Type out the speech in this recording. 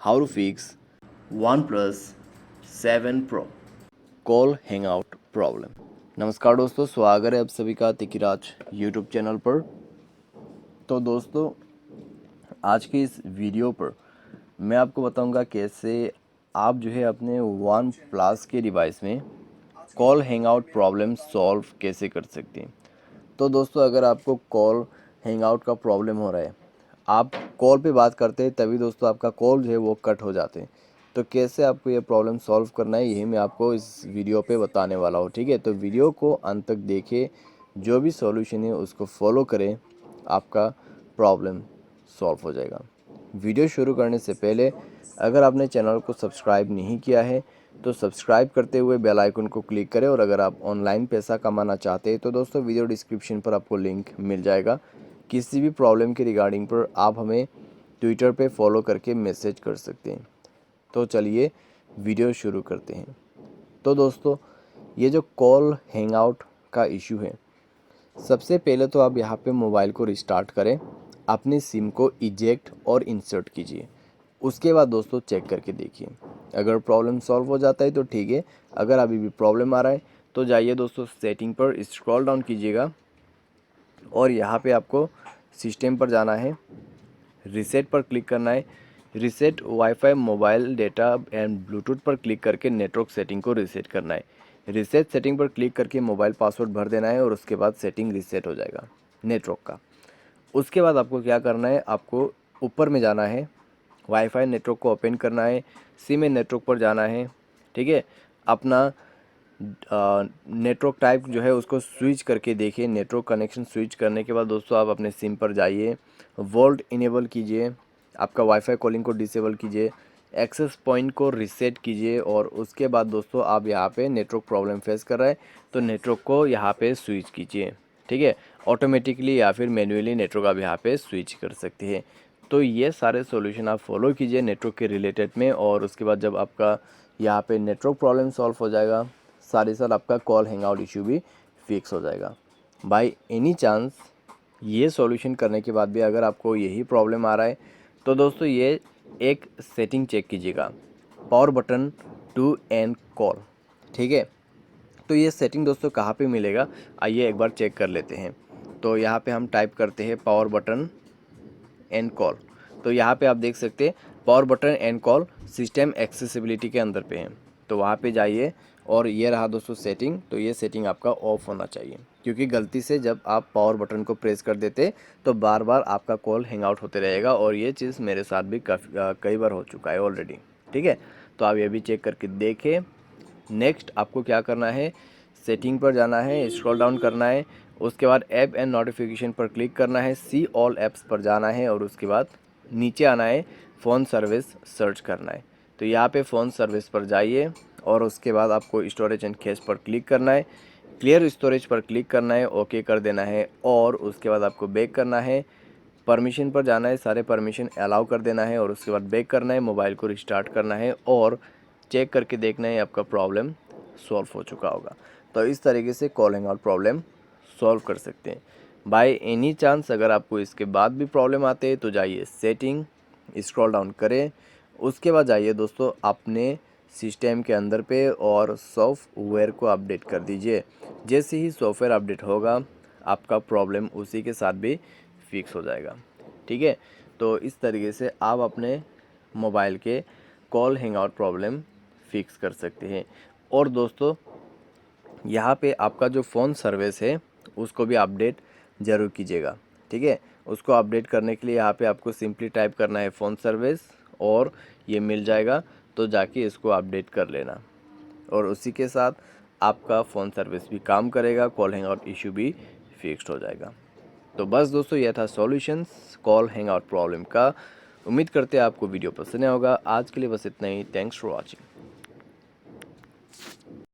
How to fix OnePlus 7 Pro call hangout problem. नमस्कार दोस्तों, स्वागत है आप सभी का तिकीराज यूट्यूब चैनल पर। तो दोस्तों, आज की इस वीडियो पर मैं आपको बताऊंगा कैसे आप जो है अपने वन प्लस के डिवाइस में कॉल हैंगआउट प्रॉब्लम सॉल्व कैसे कर सकते हैं। तो दोस्तों, अगर आपको कॉल हैंगआउट का प्रॉब्लम हो रहा है, आप कॉल पे बात करते हैं तभी दोस्तों आपका कॉल जो है वो कट हो जाते हैं। तो कैसे आपको ये प्रॉब्लम सॉल्व करना है, यही मैं आपको इस वीडियो पे बताने वाला हूँ। ठीक है, तो वीडियो को अंत तक देखें, जो भी सॉल्यूशन है उसको फॉलो करें, आपका प्रॉब्लम सॉल्व हो जाएगा। वीडियो शुरू करने से पहले अगर आपने चैनल को सब्सक्राइब नहीं किया है तो सब्सक्राइब करते हुए बेल आइकन को क्लिक करें। और अगर आप ऑनलाइन पैसा कमाना चाहते हैं तो दोस्तों वीडियो डिस्क्रिप्शन पर आपको लिंक मिल जाएगा। किसी भी प्रॉब्लम के रिगार्डिंग पर आप हमें ट्विटर पे फॉलो करके मैसेज कर सकते हैं। तो चलिए वीडियो शुरू करते हैं। तो दोस्तों, ये जो कॉल हैंगआउट का इशू है, सबसे पहले तो आप यहाँ पे मोबाइल को रिस्टार्ट करें, अपनी सिम को इजेक्ट और इंसर्ट कीजिए। उसके बाद दोस्तों चेक करके देखिए, अगर प्रॉब्लम सॉल्व हो जाता है तो ठीक है। अगर अभी भी प्रॉब्लम आ रहा है तो जाइए दोस्तों सेटिंग पर स्क्रॉल डाउन कीजिएगा और यहाँ पे आपको सिस्टम पर जाना है, रीसेट पर क्लिक करना है। Reset wifi mobile data and Bluetooth पर क्लिक करके नेटवर्क सेटिंग को रीसेट करना है। रीसेट सेटिंग पर क्लिक करके मोबाइल पासवर्ड भर देना है और उसके बाद सेटिंग रीसेट हो जाएगा नेटवर्क का। उसके बाद आपको क्या करना है, आपको ऊपर में जाना है, वाईफाई नेटवर्क को ओपन करना है, सिम नेटवर्क पर जाना है। ठीक है, अपना नेटवर्क टाइप जो है उसको स्विच करके देखिए। नेटवर्क कनेक्शन स्विच करने के बाद दोस्तों आप अपने सिम पर जाइए, वोल्ट इनेबल कीजिए, आपका वाईफाई कॉलिंग को डिसेबल कीजिए, एक्सेस पॉइंट को रीसेट कीजिए। और उसके बाद दोस्तों आप यहाँ पे नेटवर्क प्रॉब्लम फेस कर रहे हैं तो नेटवर्क को यहाँ पे स्विच कीजिए। ठीक है, ऑटोमेटिकली या फिर मैन्युअली नेटवर्क आप यहाँ पे स्विच कर सकते हैं। तो ये सारे सॉल्यूशन आप फॉलो कीजिए नेटवर्क के रिलेटेड में, और उसके बाद जब आपका यहाँ पे नेटवर्क प्रॉब्लम सॉल्व हो जाएगा, साथ ही साथ आपका कॉल हैंगआउट इशू भी फिक्स हो जाएगा। बाय एनी चांस ये सॉल्यूशन करने के बाद भी अगर आपको यही प्रॉब्लम आ रहा है तो दोस्तों ये एक सेटिंग चेक कीजिएगा, power button to end call. ठीक है, तो ये सेटिंग दोस्तों कहाँ पे मिलेगा, आइए एक बार चेक कर लेते हैं। तो यहाँ पे हम टाइप करते हैं पावर बटन एंड कॉल। तो यहाँ पे आप देख सकते हैं power button and call system accessibility के अंदर पे है। तो वहाँ पे जाइए और ये रहा दोस्तों सेटिंग। तो ये सेटिंग आपका ऑफ होना चाहिए, क्योंकि गलती से जब आप पावर बटन को प्रेस कर देते तो बार बार आपका कॉल हैंग आउट होते रहेगा, और ये चीज़ मेरे साथ भी कई बार हो चुका है ऑलरेडी। ठीक है, तो आप ये भी चेक करके देखें। नेक्स्ट आपको क्या करना है, सेटिंग पर जाना है, स्क्रॉल डाउन करना है, उसके बाद ऐप एंड नोटिफिकेशन पर क्लिक करना है, सी ऑल ऐप्स पर जाना है और उसके बाद नीचे आना है, फ़ोन सर्विस सर्च करना है। तो यहाँ पे फ़ोन सर्विस पर जाइए और उसके बाद आपको स्टोरेज एंड कैश पर क्लिक करना है, क्लियर स्टोरेज पर क्लिक करना है, ओके कर देना है और उसके बाद आपको बैक करना है, परमिशन पर जाना है, सारे परमिशन अलाउ कर देना है और उसके बाद बैक करना है, मोबाइल को रिस्टार्ट करना है और चेक करके देखना है आपका प्रॉब्लम सॉल्व हो चुका होगा। तो इस तरीके से call hang out problem solve कर सकते हैं। बाय एनी चांस अगर आपको इसके बाद भी प्रॉब्लम आते हैं तो जाइए सेटिंग, स्क्रॉल डाउन करें, उसके बाद जाइए दोस्तों अपने सिस्टम के अंदर पे और सॉफ्टवेयर को अपडेट कर दीजिए। जैसे ही सॉफ्टवेयर अपडेट होगा आपका प्रॉब्लम उसी के साथ भी फिक्स हो जाएगा। ठीक है, तो इस तरीके से आप अपने मोबाइल के call hang out problem fix कर सकते हैं। और दोस्तों यहाँ पे आपका जो फ़ोन सर्विस है उसको भी अपडेट ज़रूर कीजिएगा। ठीक है, उसको अपडेट करने के लिए यहाँ पे आपको सिंपली टाइप करना है फ़ोन सर्विस और ये मिल जाएगा, तो जाके इसको अपडेट कर लेना और उसी के साथ आपका फ़ोन सर्विस भी काम करेगा, कॉल हैंग आउट इशू भी फिक्स्ड हो जाएगा। तो बस दोस्तों यह था solutions call hang out problem का। उम्मीद करते हैं आपको वीडियो पसंद आया होगा। आज के लिए बस इतना ही। Thanks for watching.